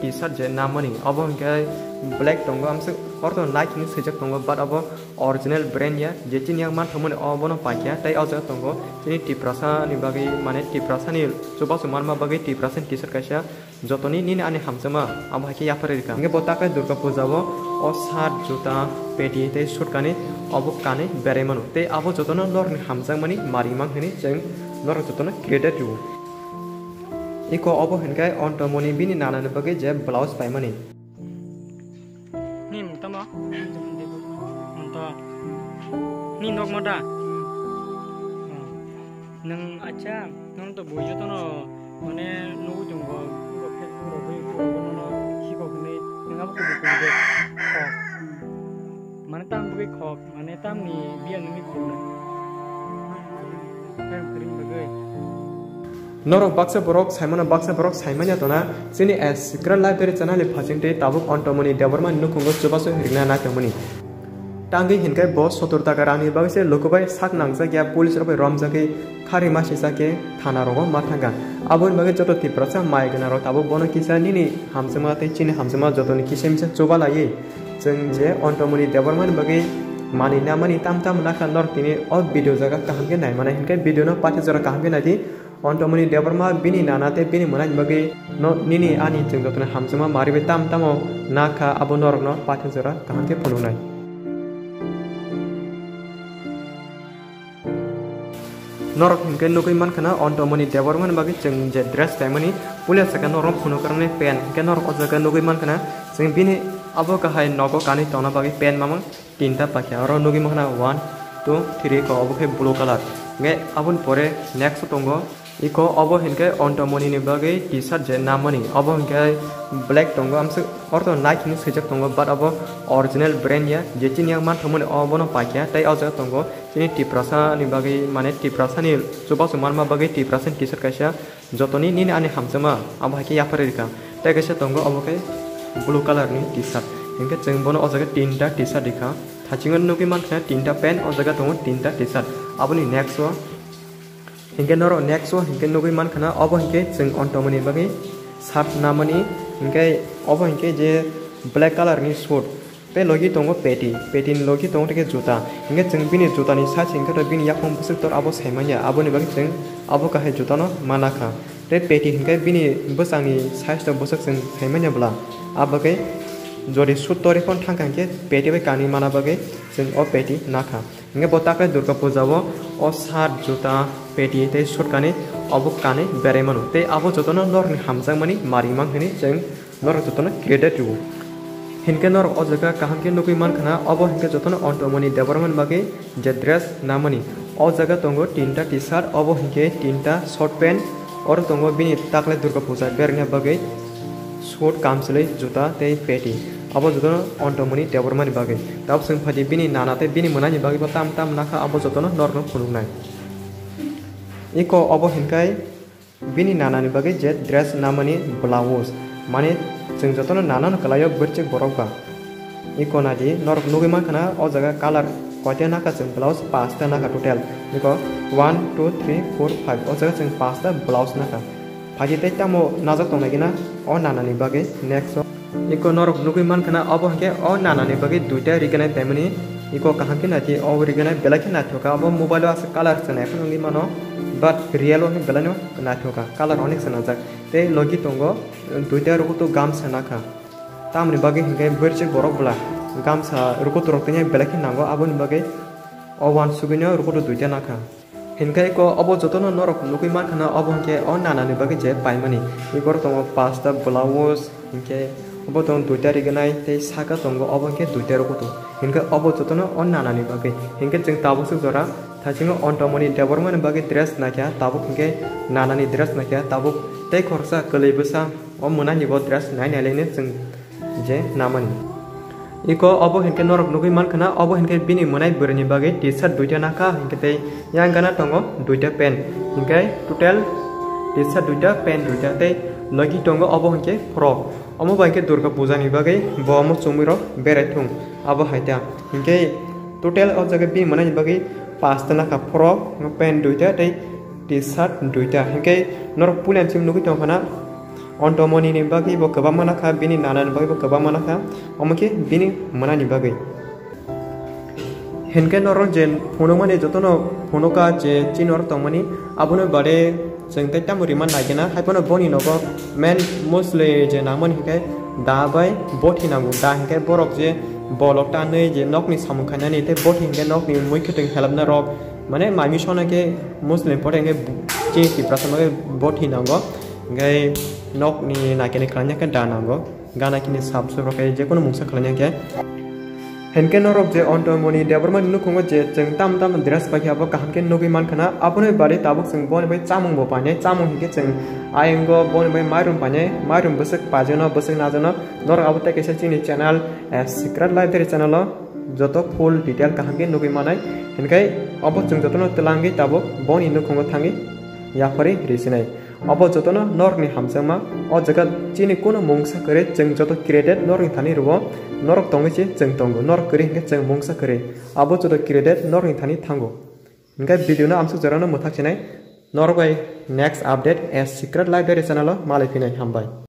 T-shirt जे नामनी अब इनके black टंगो हमसे और तो नाइक नि सजक टंगो बट अब ओरिजिनल ब्रांड या जे चिन yang मान थमने अब न पाइया तै अजक टंगो चिनि टिप्रासा नि बागै माने टिप्रासा नि सुबा सुमान मा बागै टिप्रासा टी-शर्ट कासा जतनी नि आनि हमसमा अब हाके याफरेका इंगे बोताका दुर्गा पूजा वो ओ सात जुता पेटी तै शूट काने अब काने बेरेमनु तै अब जतन नर नि हमजang मनि मारिमां हनि जों नर जतन क्रिएटेड यु इको अब हनकाय ऑन्टोमोनी बिनि नानाने बगे जे ब्लाउज पाइमनि नि तमा अन्त नि नगमदा नों अच्छा नों तो बुझो तो न माने नु जोंगो को फेसबुक रो बै को न सिको खने नोंगा को बुकुंदे ख माने ताम बगे ख माने तामनि बिया नोंनि खौनो फेम करिं बगे नरक बाक्सा बरक साइमन या तना सिनि एस सिक्रेट लाइब्रेरी चैनल फाजिंगते ताबुक ऑन्टोमोनी देवरमान नुकुंगो सुबासो हिरना नाथमोनी टांगे हिनकाय बस सतुरता रानि बागसे लोकबाय साक नांजा गया पुलिस रबाय रमजाके खारि मासि साके थाना रगो माथागा आबुन बागे जतो तिप्रसा मायगना र ताबुक बनो किसा निनि हामजमा ते चिनि हामजमा जतोनि किसेमसे चोबा लायै जों जे ऑन्टोमोनी देवरमान बागे मानि नामानि ताम नाखा नर तिनि अ भिडियो जगा काहमके नाय माने हिनकाय भिडियो न पाथे जरा काहमके नादि ऑन्टोमोनी देवरमा बिनि नानाते बिनि मनाय बगे न निनि आनि जों जतोनि हामजमा मारिबे तामो नाखा आबो नरक न पाथे जरा काहमके फनुनाय नरक हिनके नुगै मानखाना ऑन्टोमोनी देवरमान बागे जों जे ड्रेस टाइमनि पुलिस सका नरम फुनु करने पेन के नरक अजगा नुगै मानखाना जों बिनि अब गाहाय नगो कानि तना बागे पेन मामं तीनटा पाखिया र नुगै मानखाना 1 2 3 को अब के ब्लू कलर गे अबुन परे नेक्स्ट तंगो इको अब हिनके ऑन्टोमोनी नि बागे टी-शर्ट जे नामनि अब हिनके ब्लैक तंगो हमसे और तो नाइक नि सजक तंगो बट अब ओरिजिनल ब्रांड या जे चिन yang मान थमने अब न पाइया तै अजक तंगो चिनि टिप्रासा नि बागे माने टिप्रासा नि सुबा सुमान मा बागे टिप्रासा टी-शर्ट कासा जतनी नि आनि हमजमा अब हाके याफरेका तै कासा तंगो अब के ब्लू कलर नि टी-शर्ट हिनके जों बनो अजक तीनटा टी-शर्ट दिखा थाचिंगन नुगै मानखाना तीनटा पेन अजक दङ तीनटा टी-शर्ट अबनि नेक्स्ट वा हिंगे नरो नेक्स्ट वा हिंगे नुगै मानखाना अब हिंगे जों ऑन्टोमोनी बागे शर्ट नामनि हिंगे अब हिंगे जे ब्लैक कलर नि सूट ते लगी दङ पेटी लगी दङ ते जुता हिंगे जों बिनि जुतानि साइज हिंगे र बिनि याखम बुसुक्तर अब साइमानिया अबनि बागे जों अब काहे जुता न मानाखा ते पेटी हिंगे बिनि बसांनि साइज त बुसुक जों साइमानियाब्ला आबगे जदि सूट तरिफोन थांखांके पेटी बे कानि माना बागे जों अ पेटी नाखा हिंगे बोताका दुर्गा पूजावो अ सात जुता पेटी ते शूट काने अब काने बेरेमनु ते अब जतन नरनि हामजां मानि मारिमां हनि जों नर जतन क्रिएटेड यु हिनके नर अजगा काहमके नुगै मानखाना अब हिनके जतन ऑन्टोमोनी देवरमान बागे जे ड्रेस नामनि अ जगा तंगो तीनटा टी-शर्ट अब हिनके तीनटा शॉर्ट पैंट और तंगो बिनि ताकले दुर्गा पूजा बेरने बागे शूट कामसलै जुता ते पेटी अब जतन ऑन्टोमोनी देवरमान बागे तब जों फादि बिनि नानाते बिनि मोनानि बागे ताम नाखा अब जतन नरनो फुनुनाय इको अब हिनकाय बिनि नानानि बागे जे ड्रेस नामनि ब्लाउज माने जों जतन नानान कलायो बरचे बरौका इको नादि नरक नुगै मानखाना अ जगा कलर कयटा नाका जों ब्लाउज 5टा नाका टोटल इको 1 2 3 4 5 अ जगा जों 5टा ब्लाउज नाका फाजि तै तामो नाजक तंनागिना अ नानानि बागे नेक्स्ट इको नरक नुगै मानखाना अब हके अ नानानि बागे दुइटा रिगनाय टाइमनि इको काहके नाथि अ रिगनाय बेलाके नाथोका अब मोबाइल आस कलर सनाय फनंगि मानो बट रियल हो बेलानो नाथोका कलर अनेक सनाजाक ते लगी तंगो दुइटा रुकुतो गामसा नाखा तामनि बागे हके बरचे बरकब्ला गामसा रुकुतो रक्तनि बेलाके नांगो आबनि बागे अ वान सुगिनो रुकुतो दुइटा नाखा हिनकाय को अब जतन नरक नुगै मानखाना अब हके अ नानानि बागे जे पाइमानि इगर तंगो 5टा ब्लाउज हके अब तंग दुइटा रिगनाय ते साका तंगो अब हके दुइटा रुकुतो हिनका अब जतन अ नानानि बागे हिनके जों ताबुसु जरा थाचिंग ऑन्टोमोनी देवरमान बागे ड्रेस नाख्या ताबुक हिनके नानानि ड्रेस नाख्या ताबुक ते खरसा कलैबोसा अ मोनानि बो ड्रेस नायनायलायनो जों जे नामनि इको अब हिनके नरक नुगै मानखाना अब हिनके बिनि मोनाय बोरनि बागे टी-शर्ट दुइटा नाखा हिनके ते यां गाना तंगो दुइटा पेन हिनके टोटल टी-शर्ट दुइटा पेन दुइटा ते लगी तंगो अब हिनके फ्रॉक अमो बाके दुर्गा पूजानि बागे बमो चुमिरो बेरायथुं अब हायता हिनके टोटल अ जगा बिनि मोनानि बागे 5टा नाखा फ्रॉक पेन दुइटा ते टी-शर्ट दुइटा हिनके नरक पुलियानसिम नुगै तंखाना ontomoni ni bagi bo kebang mana kah bini nana ni bagi bo kebang mana kah omake bini mana ni bagi henke norong jen phono mani jotono phono ka je chinor tongmani abone bare jeng te tamuri man nagena haipono boni nogo men mostly je namon hinke da bai boti namu da hinke borok je bolok ta nei je nok ni samkhana ni te boti hinke nok ni moi khiteng helapna rok mane mami shona ke muslim potenge chi ki prasama ke boti nago gai nok ni nakene kranya ke da nago gana kini sabso roke je kono mungsa khlanya ke henke norok je ontomoni deborman nukungo je jeng tam dress pakhi abo kaham ke nogi man khana apone bari tabuk sing bon bai chamung bo pane chamung hike jeng ayengo bon bai marum pane marum busuk pajona busuk najona nor abo te kese chini channel secret library channel joto full detail kaham ke nogi manai henkai abo jeng jotono telangi tabuk bon nukungo thangi yapari risinai abo jotono nor ni hamsama o jaga chini kono mungsa kare jeng joto created nor ni thani rubo norok tongi chi jeng tongo nor kare hingke jeng mungsa kare abo joto created nor ni thani thango hingkai video na amsu jarano muthak chinai nor bai next update as secret library channel malai pinai hambai।